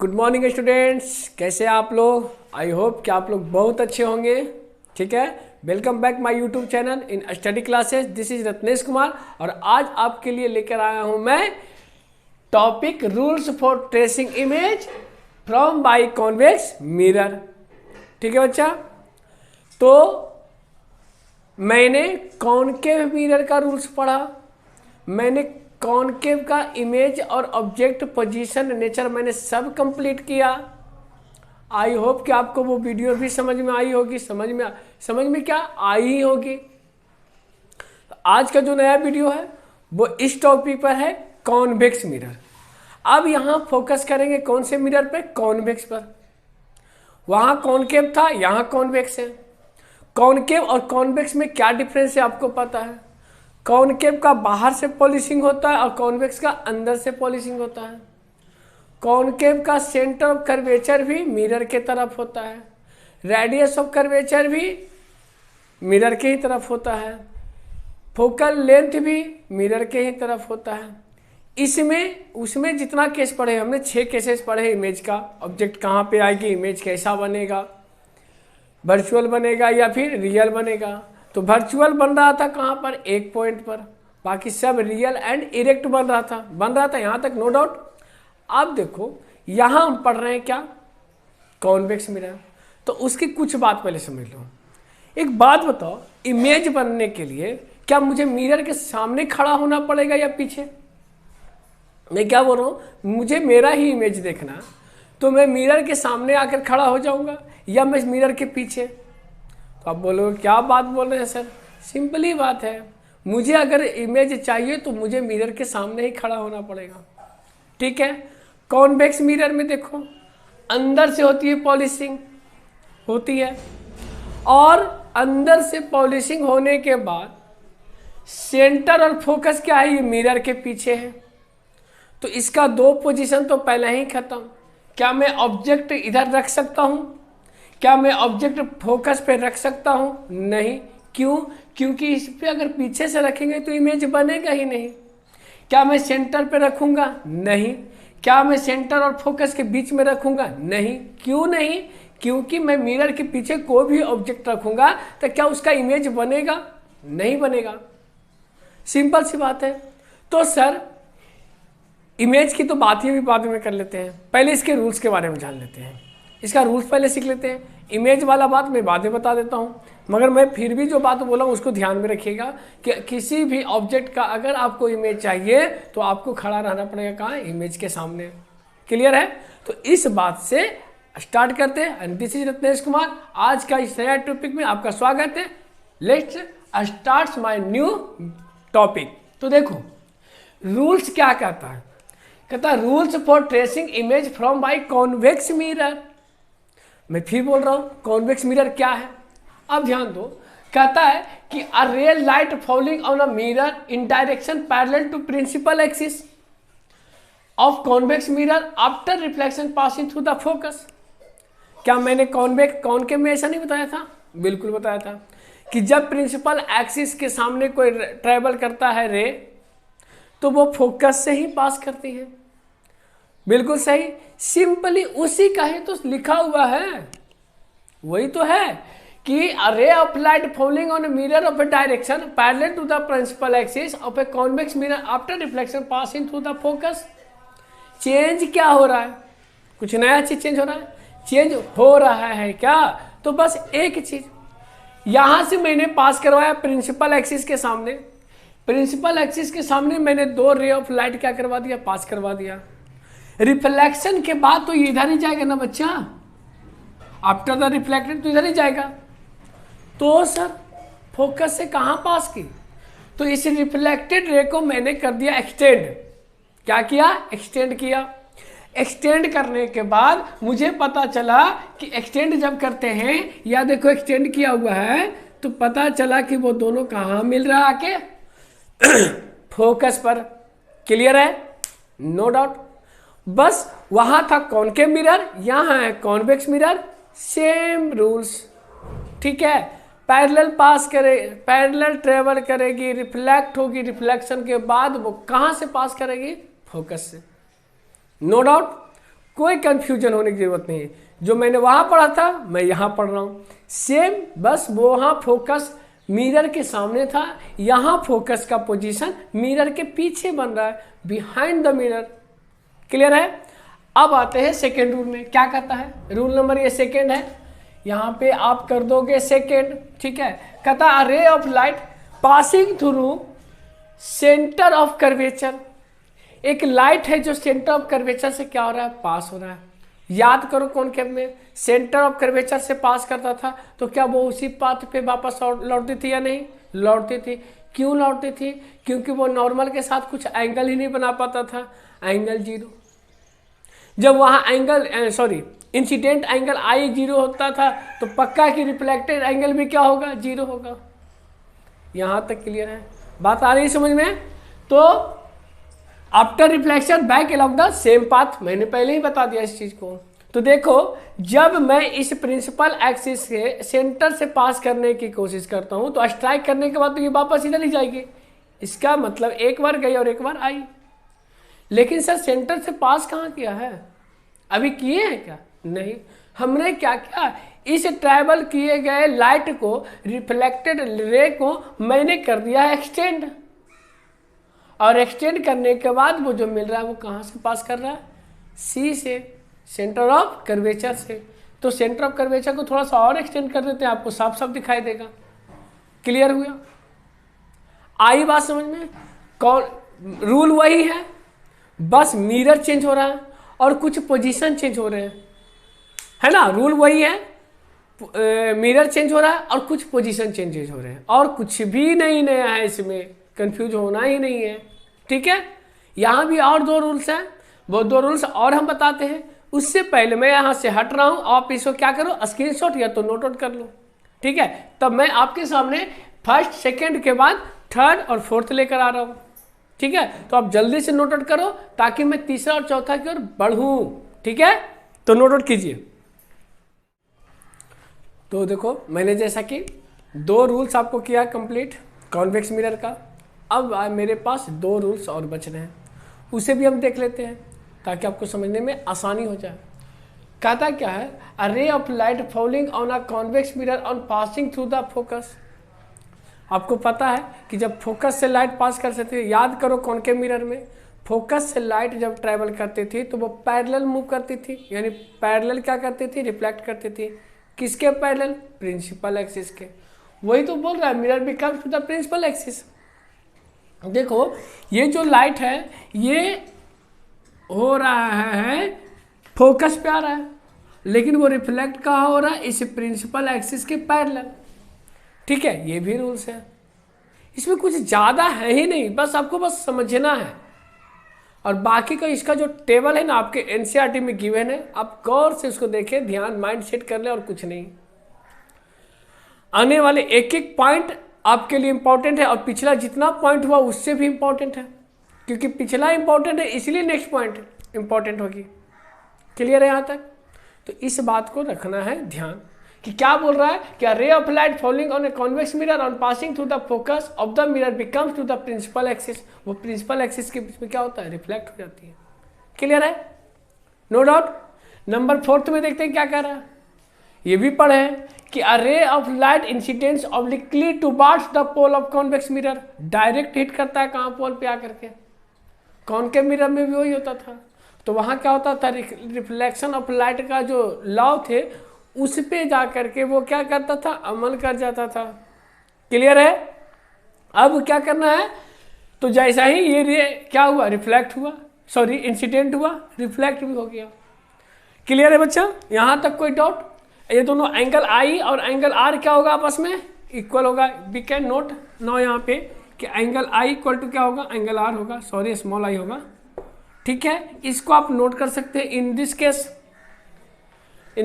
Good morning students, कैसे आप लोग। आई होप कि आप लोग बहुत अच्छे होंगे। ठीक है, welcome back my YouTube channel in study classes. This is Ratnesh Kumar और आज आपके लिए लेकर आया हूं मैं topic rules for tracing image from by convex mirror. ठीक है बच्चा, तो मैंने कॉनकेव मिरर का रूल्स पढ़ा, मैंने कॉनकेव का इमेज और ऑब्जेक्ट पोजीशन नेचर मैंने सब कंप्लीट किया। आई होप कि आपको वो वीडियो भी समझ में आई होगी, समझ में क्या आई ही होगी। आज का जो नया वीडियो है वो इस टॉपिक पर है, कॉन्वेक्स मिरर। अब यहाँ फोकस करेंगे कौन से मिरर पे? कॉन्वेक्स पर। वहाँ कॉनकेव था, यहाँ कॉन्वेक्स है। कॉनकेव और कॉन्वेक्स में क्या डिफरेंस है आपको पता है? कॉनकेव का बाहर से पॉलिशिंग होता है और कॉन्वेक्स का अंदर से पॉलिशिंग होता है। कॉनकेव का सेंटर ऑफ कर्वेचर भी मिरर के तरफ होता है, रेडियस ऑफ कर्वेचर भी मिरर के ही तरफ होता है, फोकल लेंथ भी मिरर के ही तरफ होता है। इसमें उसमें जितना केस पढ़े हमने, 6 केसेस पढ़े इमेज का। ऑब्जेक्ट कहाँ पे आएगी, इमेज कैसा बनेगा, वर्चुअल बनेगा या फिर रियल बनेगा। तो वर्चुअल बन रहा था कहाँ पर? एक पॉइंट पर, बाकी सब रियल एंड इरेक्ट बन रहा था यहाँ तक नो डाउट। अब देखो यहाँ हम पढ़ रहे हैं क्या? Convex mirror. तो उसकी कुछ बात पहले समझ लो। एक बात बताओ, इमेज बनने के लिए क्या मुझे मिरर के सामने खड़ा होना पड़ेगा या पीछे? मैं क्या बोल रहा हूँ, मुझे मेरा ही इमेज देखना, तो मैं मिरर के सामने आकर खड़ा हो जाऊंगा या मैं मिरर के पीछे? तो आप बोलोगे क्या बात बोल रहे हैं सर, सिंपल ही बात है। मुझे अगर इमेज चाहिए तो मुझे मिरर के सामने ही खड़ा होना पड़ेगा। ठीक है, कॉन्वेक्स मिरर में देखो अंदर से होती है पॉलिशिंग, होती है, और अंदर से पॉलिशिंग होने के बाद सेंटर और फोकस क्या है? ये मिरर के पीछे है। तो इसका 2 पोजीशन तो पहले ही खत्म। क्या मैं ऑब्जेक्ट इधर रख सकता हूँ? क्या मैं ऑब्जेक्ट फोकस पे रख सकता हूँ? नहीं। क्यों? क्योंकि इस पे अगर पीछे से रखेंगे तो इमेज बनेगा ही नहीं। क्या मैं सेंटर पे रखूंगा? नहीं। क्या मैं सेंटर और फोकस के बीच में रखूंगा? नहीं। क्यों नहीं? क्योंकि मैं मिरर के पीछे कोई भी ऑब्जेक्ट रखूंगा तो क्या उसका इमेज बनेगा? नहीं बनेगा। सिंपल सी बात है। तो सर इमेज की तो बात ही भी बाद में कर लेते हैं, पहले इसके रूल्स के बारे में जान लेते हैं। इसका रूल्स पहले सीख लेते हैं। इमेज वाला बात मैं बाद में बता देता हूँ, मगर मैं फिर भी जो बात बोला हूँ उसको ध्यान में रखिएगा कि किसी भी ऑब्जेक्ट का अगर आपको इमेज चाहिए तो आपको खड़ा रहना पड़ेगा कहाँ? इमेज के सामने। क्लियर है? तो इस बात से स्टार्ट करते हैं। And this is Ratnesh Kumar. आज का इस नया टॉपिक में आपका स्वागत है। Let's start my new topic. तो देखो रूल्स क्या कहता है? कहता है rules for tracing image from by convex mirror. मैं फिर बोल रहा हूं, कॉन्वेक्स मिरर क्या है? अब ध्यान दो। कहता है कि a ray light falling on a mirror in direction parallel to principal axis of convex mirror after reflection passing through the focus. क्या मैंने कॉनकेव में ऐसा नहीं बताया था? बिल्कुल बताया था कि जब प्रिंसिपल एक्सिस के सामने कोई ट्रेवल करता है रे, तो वो फोकस से ही पास करती है। बिल्कुल सही, सिंपली उसी का ही तो लिखा हुआ है। वही तो है कि a ray of light falling on a mirror of a direction parallel to the principal axis of a convex mirror after reflection passing through the focus. Change क्या हो रहा है? कुछ नया चीज चेंज हो रहा है? चेंज हो रहा है क्या? तो बस एक चीज, यहां से मैंने पास करवाया प्रिंसिपल एक्सिस के सामने। प्रिंसिपल एक्सिस के सामने मैंने 2 रे ऑफ लाइट क्या करवा दिया? पास करवा दिया। रिफ्लेक्शन के बाद तो इधर ही जाएगा ना बच्चा, आफ्टर द रिफ्लेक्टेड तो इधर ही जाएगा। तो सर फोकस से कहां पास की? तो इस रिफ्लेक्टेड रे को मैंने कर दिया एक्सटेंड। क्या किया? एक्सटेंड किया। एक्सटेंड करने के बाद मुझे पता चला कि एक्सटेंड जब करते हैं, या देखो एक्सटेंड किया हुआ है, तो पता चला कि वो दोनों कहां मिल रहा आके? फोकस पर। क्लियर है? No doubt. बस वहां था कॉनकेव मिरर, यहां है कॉन्वेक्स मिरर, सेम रूल्स। ठीक है, पैरेलल पास करे, पैरेलल ट्रेवल करेगी, रिफ्लेक्ट होगी, रिफ्लेक्शन के बाद वो कहां से पास करेगी? फोकस से। No doubt. कोई कंफ्यूजन होने की जरूरत नहीं है। जो मैंने वहां पढ़ा था मैं यहाँ पढ़ रहा हूँ सेम, बस वो वहाँ फोकस मिरर के सामने था, यहाँ फोकस का पोजीशन मिरर के पीछे बन रहा है, बिहाइंड द मिरर। क्लियर है? अब आते हैं सेकेंड रूल में। क्या कहता है रूल नंबर, ये सेकेंड है, यहाँ पे आप कर दोगे सेकेंड। ठीक है, कहता है रे of light passing through centre of curvature. एक लाइट है जो सेंटर ऑफ कर्वेचर से क्या हो रहा है, पास हो रहा है। याद करो कॉनकेव में सेंटर ऑफ कर्वेचर से पास करता था तो क्या वो उसी पाथ पे वापस लौटती थी या नहीं? लौटती थी। क्यों लौटती थी? क्योंकि वो नॉर्मल के साथ कुछ एंगल ही नहीं बना पाता था, एंगल जीरो। जब वहाँ एंगल इंसिडेंट एंगल आई जीरो होता था तो पक्का कि रिफ्लेक्टेड एंगल भी क्या होगा, जीरो होगा। यहाँ तक क्लियर है? बात आ रही है समझ में? तो after reflection back along the same path, मैंने पहले ही बता दिया इस चीज को। तो देखो जब मैं इस प्रिंसिपल एक्सिस से सेंटर से पास करने की कोशिश करता हूं तो स्ट्राइक करने के बाद तो ये वापस इधर ही जाएगी। इसका मतलब एक बार गई और एक बार आई। लेकिन सर सेंटर से पास कहाँ किया है? अभी किए हैं क्या? नहीं। हमने क्या किया, इस ट्रैवल किए गए लाइट को, रिफ्लेक्टेड रे को मैंने कर दिया है एक्सटेंड, और एक्सटेंड करने के बाद वो जो मिल रहा है वो कहाँ से पास कर रहा है, सी से, सेंटर ऑफ कर्वेचर से। तो सेंटर ऑफ कर्वेचर को थोड़ा सा और एक्सटेंड कर देते हैं, आपको साफ साफ दिखाई देगा। क्लियर हुआ? आई बात समझ में? कौन रूल वही है, बस मिरर चेंज हो रहा है और कुछ पोजीशन चेंज हो रहे हैं, है ना? रूल वही है, मिरर चेंज हो रहा है और कुछ पोजीशन चेंजेस हो रहे हैं, और कुछ भी नहीं नया है इसमें, कंफ्यूज होना ही नहीं है। ठीक है, यहाँ भी और दो रूल्स हैं, वो दो रूल्स और हम बताते हैं। उससे पहले मैं यहाँ से हट रहा हूँ, आप इसको क्या करो, स्क्रीनशॉट या तो नोट आउट कर लो। ठीक है, तब मैं आपके सामने फर्स्ट सेकंड के बाद थर्ड और फोर्थ लेकर आ रहा हूँ। ठीक है, तो आप जल्दी से नोट आउट करो ताकि मैं तीसरा और चौथा की ओर बढ़ूँ। ठीक है, तो नोट आउट कीजिए। तो देखो मैंने जैसा कि दो रूल्स आपको किया कंप्लीट कॉन्वेक्स मिरर का। अब मेरे पास दो रूल्स और बच रहे हैं, उसे भी हम देख लेते हैं ताकि आपको समझने में आसानी हो जाए। कहता क्या है, a ray of light falling on a convex mirror on passing through the focus. आपको पता है कि जब फोकस से लाइट पास कर सकती है, याद करो कॉनकेव मिरर में फोकस से लाइट जब ट्रैवल करती थी तो वो पैरेलल मूव करती थी, यानी पैरेलल क्या करती थी, रिफ्लेक्ट करती थी। किसके पैरेलल? प्रिंसिपल एक्सिस के। वही तो बोल रहा है mirror becomes to the principal axis. देखो ये जो लाइट है ये हो रहा है फोकस पे आ रहा है, लेकिन वो रिफ्लेक्ट कहाँ हो रहा है, इस प्रिंसिपल एक्सिस के पैरेलल। ठीक है, ये भी रूल्स है, इसमें कुछ ज़्यादा है ही नहीं, बस आपको बस समझना है। और बाकी का इसका जो टेबल है ना आपके एनसीईआरटी में गिवन है, आप गौर से उसको देखें, ध्यान माइंड सेट कर ले और कुछ नहीं। आने वाले एक एक पॉइंट आपके लिए इंपॉर्टेंट है, और पिछला जितना पॉइंट हुआ उससे भी इंपॉर्टेंट है, क्योंकि पिछला इंपॉर्टेंट है इसलिए नेक्स्ट पॉइंट इंपॉर्टेंट होगी। क्लियर है यहाँ तक? तो इस बात को रखना है ध्यान कि क्या बोल रहा है कि ray of light falling on a convex mirror on passing through the focus of the mirror becomes to the principal axis. वो प्रिंसिपल एक्सिस के बीच में क्या होता है, रिफ्लेक्ट हो जाती है। क्लियर है? No doubt. नंबर 4 में देखते हैं क्या कह रहा है, ये भी पढ़े हैं कि a ray of light incidents obliquely towards the pole of convex mirror. Direct hit करता है कहाँ, पोल पे आकर के। कॉनकेव मिरर में भी वही होता था, तो वहाँ क्या होता था, रिफ्लेक्शन ऑफ लाइट का जो लॉ थे उस पे जा करके वो क्या करता था, अमल कर जाता था। क्लियर है? अब क्या करना है, तो जैसा ही ये रे क्या हुआ, रिफ्लेक्ट हुआ, सॉरी इंसिडेंट हुआ, रिफ्लेक्ट भी हो गया। क्लियर है बच्चा? यहाँ तक कोई डाउट? ये दोनों एंगल आई और एंगल आर क्या होगा, आपस में इक्वल होगा। वी कैन नोट नाउ यहाँ पे कि एंगल आई इक्वल टू क्या होगा, एंगल आर होगा, सॉरी स्मॉल आई होगा। ठीक है, इसको आप नोट कर सकते हैं। In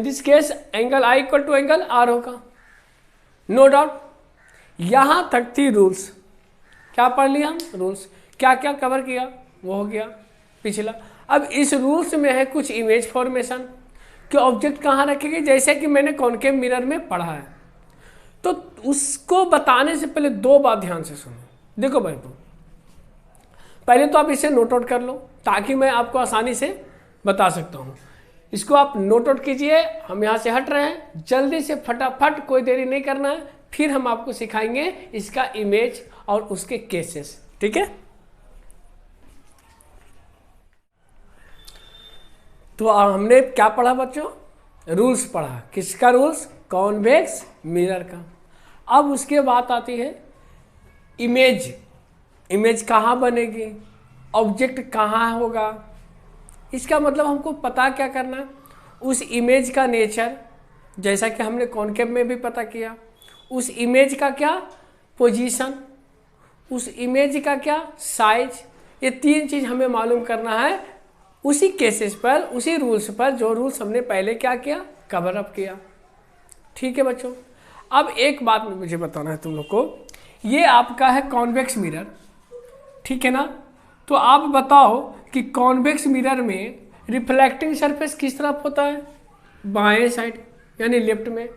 this case angle I equal to angle R होगा, नो डाउट। यहां तक थी रूल्स। क्या पढ़ लिया हम? रूल्स। क्या क्या कवर किया वो हो गया पिछला। अब इस रूल्स में है कुछ इमेज फॉर्मेशन कि ऑब्जेक्ट कहाँ रखेंगे, जैसे कि मैंने कॉनकेव मिरर में पढ़ा है, तो उसको बताने से पहले दो बात ध्यान से सुनो। देखो भाई, पहले तो आप इसे नोट आउट कर लो ताकि मैं आपको आसानी से बता सकता हूँ। इसको आप नोट आउट कीजिए। हम यहाँ से हट रहे हैं, जल्दी से फटाफट, कोई देरी नहीं करना है, फिर हम आपको सिखाएंगे इसका इमेज और उसके केसेस। ठीक है, तो हमने क्या पढ़ा बच्चों? रूल्स पढ़ा। किसका रूल्स? कॉन्वेक्स मिरर का। अब उसके बात आती है इमेज। इमेज कहाँ बनेगी, ऑब्जेक्ट कहाँ होगा, इसका मतलब हमको पता क्या करना है, उस इमेज का नेचर, जैसा कि हमने कॉनकेव में भी पता किया, उस इमेज का क्या पोजीशन, उस इमेज का क्या साइज, ये तीन चीज़ हमें मालूम करना है उसी केसेस पर, उसी रूल्स पर, जो रूल्स हमने पहले क्या किया, कवर अप किया। ठीक है बच्चों, अब एक बात में मुझे बताना है तुम लोग को, ये आपका है कॉन्वेक्स मिरर, ठीक है ना? तो आप बताओ कि कॉन्वेक्स मिरर में रिफ्लेक्टिंग सरफेस किस तरफ होता है? बाएं साइड यानी लेफ्ट में,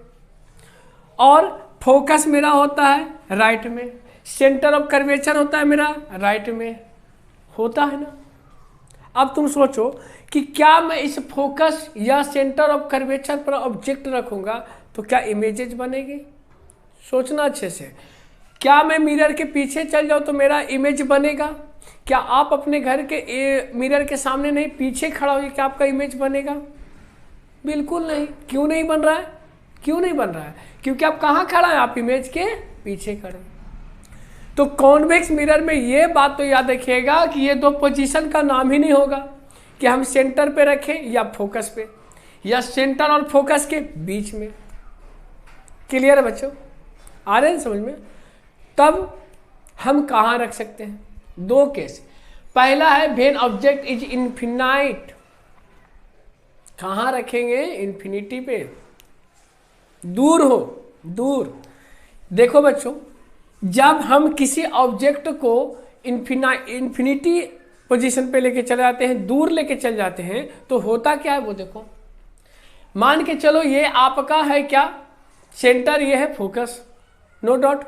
और फोकस मेरा होता है राइट में, सेंटर ऑफ कर्वेचर होता है मेरा राइट में, होता है ना? अब तुम सोचो कि क्या मैं इस फोकस या सेंटर ऑफ कर्वेचर पर ऑब्जेक्ट रखूंगा तो क्या इमेजेस बनेगी? सोचना अच्छे से। क्या मैं मिरर के पीछे चल जाऊं तो मेरा इमेज बनेगा? क्या आप अपने घर के मिरर के सामने नहीं, पीछे खड़ा होइए, क्या आपका इमेज बनेगा? बिल्कुल नहीं। क्यों नहीं बन रहा है? क्यों नहीं बन रहा है? क्योंकि आप कहाँ खड़ा है? आप इमेज के पीछे खड़े। तो कॉन्वेक्स मिरर में ये बात तो याद रखिएगा कि ये दो पोजीशन का नाम ही नहीं होगा कि हम सेंटर पे रखें या फोकस पे, या सेंटर और फोकस के बीच में। क्लियर है बच्चों? आ रहे हैं समझ में? तब हम कहाँ रख सकते हैं? दो केस। पहला है व्हेन ऑब्जेक्ट इज इनफिनाइट। कहाँ रखेंगे? इन्फिनिटी पे, दूर हो, दूर। देखो बच्चों, जब हम किसी ऑब्जेक्ट को इन्फिनिटी पोजीशन पे लेके चले जाते हैं, दूर लेके चल जाते हैं, तो होता क्या है वो देखो। मान के चलो ये आपका है क्या सेंटर, ये है फोकस, नो डाउट।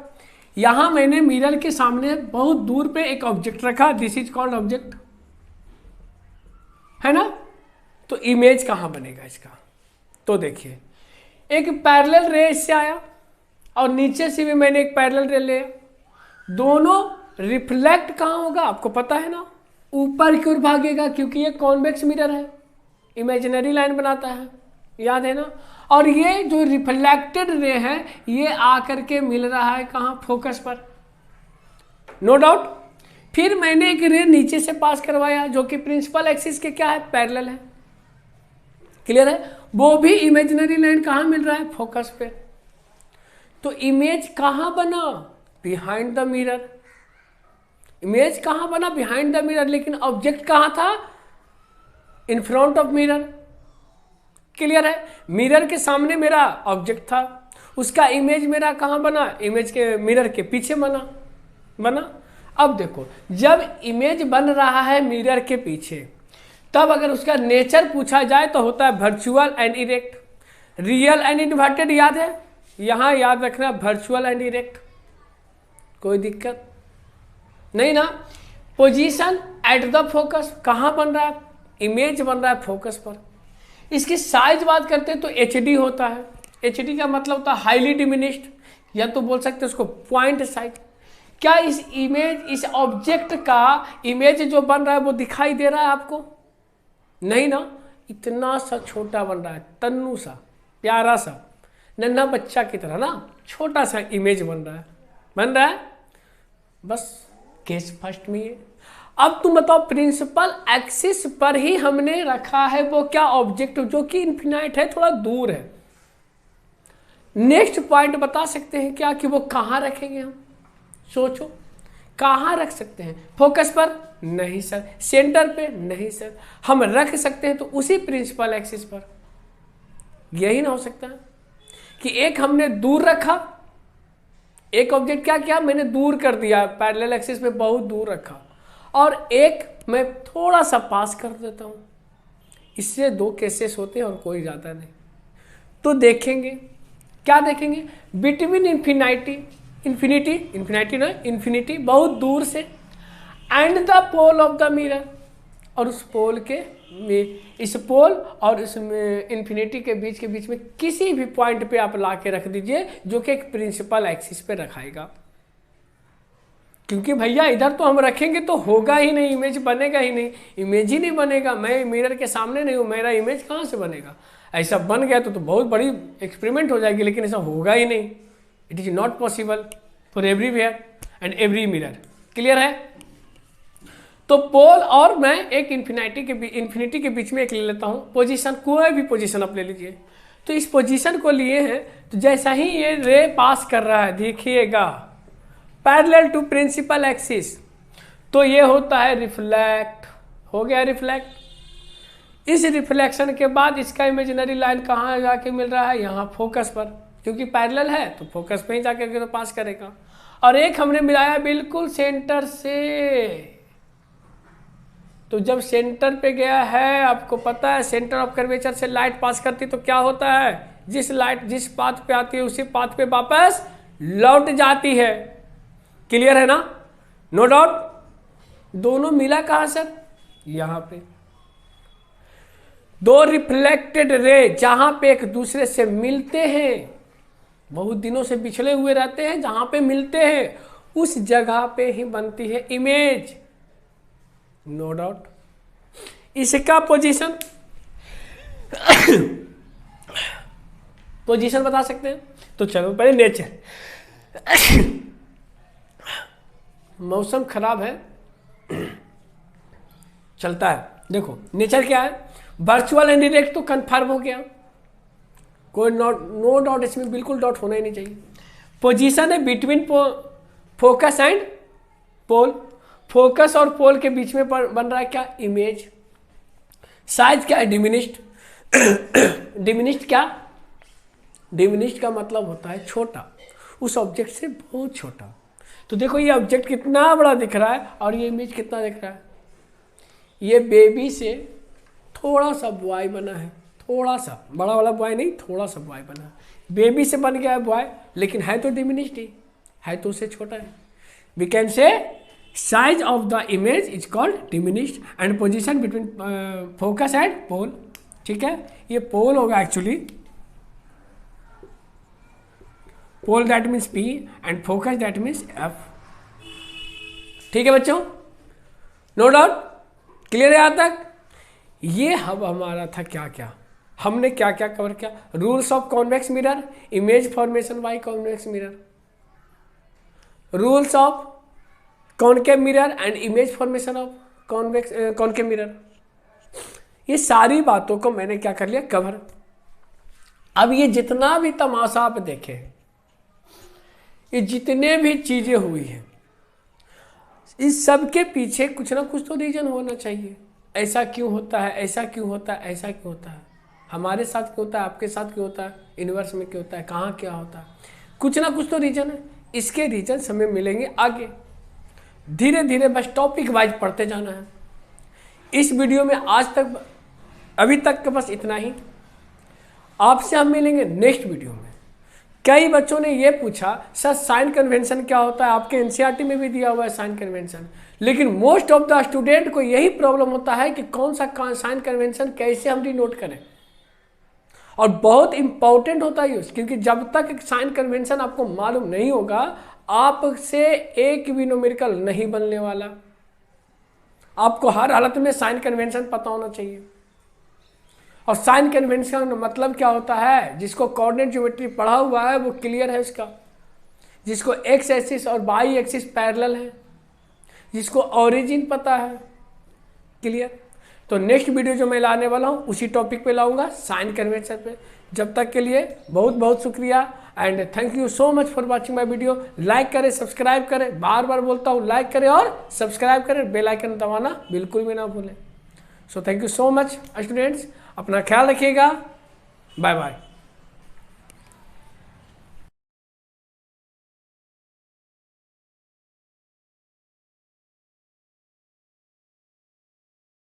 यहां मैंने मिरर के सामने बहुत दूर पे एक ऑब्जेक्ट रखा, दिस इज कॉल्ड ऑब्जेक्ट, है ना? तो इमेज कहां बनेगा इसका? तो देखिए, एक पैरेलल रे इससे आया और नीचे से भी मैंने एक पैरेलल रे लिया, दोनों रिफ्लेक्ट कहां होगा आपको पता है ना? ऊपर की ओर भागेगा, क्योंकि ये कॉन्वेक्स मिरर है, इमेजिनरी लाइन बनाता है, याद है ना? और ये जो रिफ्लेक्टेड रे है ये आकर के मिल रहा है कहां? फोकस पर, नो डाउट। फिर मैंने एक रे नीचे से पास करवाया जो कि प्रिंसिपल एक्सिस के क्या है? पैरेलल है। क्लियर है? वो भी इमेजिनरी लाइन कहां मिल रहा है? फोकस पे। तो इमेज कहां बना? Behind the mirror. इमेज कहां बना? Behind the mirror. लेकिन ऑब्जेक्ट कहां था? In front of mirror. Clear है? मिरर के सामने मेरा ऑब्जेक्ट था, उसका इमेज मेरा कहां बना? इमेज के मिरर के पीछे बना। अब देखो, जब इमेज बन रहा है मिरर के पीछे, तब अगर उसका नेचर पूछा जाए तो होता है virtual and erect, real and inverted. याद है? यहां याद रखना वर्चुअल एंड इरेक्ट, कोई दिक्कत नहीं ना? पोजीशन एट द फोकस, कहां बन रहा है? इमेज बन रहा है फोकस पर। इसकी साइज बात करते हैं तो HD होता है। HD का मतलब होता है हाईली डिमिनिश्ड, या तो बोल सकते हैं उसको पॉइंट साइज। क्या इस इमेज, इस ऑब्जेक्ट का इमेज जो बन रहा है वो दिखाई दे रहा है आपको? नहीं ना, इतना सा छोटा बन रहा है, तन्नू सा, प्यारा सा, नन्हा बच्चा की तरह ना, छोटा सा इमेज बन रहा है। बस केस फर्स्ट में ये। अब तुम बताओ, प्रिंसिपल एक्सिस पर ही हमने रखा है वो क्या? ऑब्जेक्ट जो कि इन्फिनाइट है, थोड़ा दूर है। नेक्स्ट पॉइंट बता सकते हैं क्या कि वो कहां रखेंगे हम? सोचो, कहां रख सकते हैं? फोकस पर? नहीं सर। सेंटर पे? नहीं सर। हम रख सकते हैं तो उसी प्रिंसिपल एक्सिस पर। यही ना हो सकता है कि एक हमने दूर रखा, एक ऑब्जेक्ट क्या किया मैंने? दूर कर दिया, पैरेलल एक्सिस में बहुत दूर रखा, और एक मैं थोड़ा सा पास कर देता हूं। इससे दो केसेस होते हैं और कोई ज़्यादा नहीं। तो देखेंगे, क्या देखेंगे? बिटवीन इन्फिनिटी बहुत दूर से, and the pole of the mirror, और उस पोल के इस पोल और इस इन्फिनिटी के बीच में किसी भी पॉइंट पे आप ला के रख दीजिए जो कि एक प्रिंसिपल एक्सिस पे रखाएगा। क्योंकि भैया इधर तो हम रखेंगे तो होगा ही नहीं, इमेज बनेगा ही नहीं, इमेज ही नहीं बनेगा। मैं मिरर के सामने नहीं हूँ, मेरा इमेज कहाँ से बनेगा? ऐसा बन गया तो बहुत बड़ी एक्सपेरिमेंट हो जाएगी, लेकिन ऐसा होगा ही नहीं। It is not possible for everywhere and every mirror. Clear है? तो पोल और मैं एक इन्फिनिटी के बीच में एक ले लेता हूँ पोजीशन, कोई भी पोजीशन आप ले लीजिए। तो इस पोजीशन को लिए हैं तो जैसा ही ये रे पास कर रहा है, देखिएगा पैरेलल टू प्रिंसिपल एक्सिस, तो ये होता है रिफ्लेक्ट। हो गया रिफ्लेक्ट। इस रिफ्लेक्शन के बाद इसका इमेजिनरी लाइन कहाँ जाके मिल रहा है? यहाँ फोकस पर, क्योंकि पैरेलल है तो फोकस पे ही जाके तो पास करेगा। और एक हमने मिलाया बिल्कुल सेंटर से, तो जब सेंटर पे गया है, आपको पता है सेंटर ऑफ कर्वेचर से लाइट पास करती तो क्या होता है? जिस लाइट जिस पाथ पे आती है उसी पाथ पे वापस लौट जाती है। क्लियर है ना? No doubt. दोनों मिला कहां सर? यहां पे दो रिफ्लेक्टेड रे जहां पे एक दूसरे से मिलते हैं, बहुत दिनों से बिछड़े हुए रहते हैं, जहां पे मिलते हैं उस जगह पे ही बनती है इमेज। No doubt. इसका पोजीशन बता सकते हैं? तो चलो पहले नेचर। मौसम खराब है, चलता है। देखो नेचर क्या है, वर्चुअल एंड डायरेक्ट तो कंफर्म हो गया, कोई नो डाउट, इसमें बिल्कुल डाउट होना ही नहीं चाहिए। पोजीशन है between focus and pole, focus और पोल के बीच में बन रहा है क्या? इमेज। साइज क्या है? डिमिनिश्ड। डिमिनिश्ड क्या? डिमिनिश्ड का मतलब होता है छोटा, उस ऑब्जेक्ट से बहुत छोटा। तो देखो ये ऑब्जेक्ट कितना बड़ा दिख रहा है और ये इमेज कितना दिख रहा है। ये बेबी से थोड़ा सा बॉय बना है, थोड़ा सा, बड़ा वाला बॉय नहीं, थोड़ा सा बॉय बना है। बेबी से बन गया है बॉय, लेकिन है तो डिमिनिश्ड ही, है तो उससे छोटा है। We can say size of the image is called diminished and position between focus and pole। ठीक है, ये पोल होगा actually, pole that means P and focus that means F। ठीक है बच्चों, नो डाउट। क्लियर है यहाँ तक? ये अब हमारा था क्या क्या, हमने क्या क्या कवर किया? Rules of convex mirror, image formation by convex mirror, rules of concave mirror and image formation of concave mirror. ये सारी बातों को मैंने क्या कर लिया? कवर। अब ये जितना भी तमाशा आप देखे, ये जितने भी चीजें हुई हैं, इस सब के पीछे कुछ ना कुछ तो रीजन होना चाहिए। ऐसा क्यों होता है, ऐसा क्यों होता है, ऐसा क्यों होता है, हमारे साथ क्यों होता है, आपके साथ क्यों होता है, यूनिवर्स में क्यों होता है, कहाँ क्या होता है, कुछ ना कुछ तो रीजन है। इसके रीजन हमें मिलेंगे आगे, धीरे धीरे, बस टॉपिक वाइज पढ़ते जाना है। इस वीडियो में आज तक, अभी तक का बस इतना ही। आपसे हम मिलेंगे नेक्स्ट वीडियो में। कई बच्चों ने ये पूछा सर साइन कन्वेंशन क्या होता है? आपके एनसीईआरटी में भी दिया हुआ है साइन कन्वेंशन, लेकिन मोस्ट ऑफ द स्टूडेंट को यही प्रॉब्लम होता है कि कौन सा साइन कन्वेंशन कैसे हम डिनोट करें। और बहुत इंपॉर्टेंट होता है क्योंकि जब तक साइन कन्वेंशन आपको मालूम नहीं होगा, आपसे एक भी न्यूमेरिकल नहीं बनने वाला। आपको हर हालत में साइन कन्वेंशन पता होना चाहिए। और साइन कन्वेंशन मतलब क्या होता है? जिसको कोऑर्डिनेट ज्योमेट्री पढ़ा हुआ है वो क्लियर है इसका, जिसको एक्स एक्सिस और वाई एक्सिस पैरेलल है, जिसको ओरिजिन पता है, क्लियर। तो नेक्स्ट वीडियो जो मैं लाने वाला हूँ उसी टॉपिक पे लाऊंगा, साइन कन्वेंशन पे। जब तक के लिए बहुत बहुत शुक्रिया and thank you so much for watching my video. Like करें, सब्सक्राइब करें, बार बार बोलता हूँ लाइक करें और सब्सक्राइब करें, बेल आइकन दबाना बिल्कुल भी ना भूलें। So thank you so much students, अपना ख्याल रखिएगा, बाय बाय।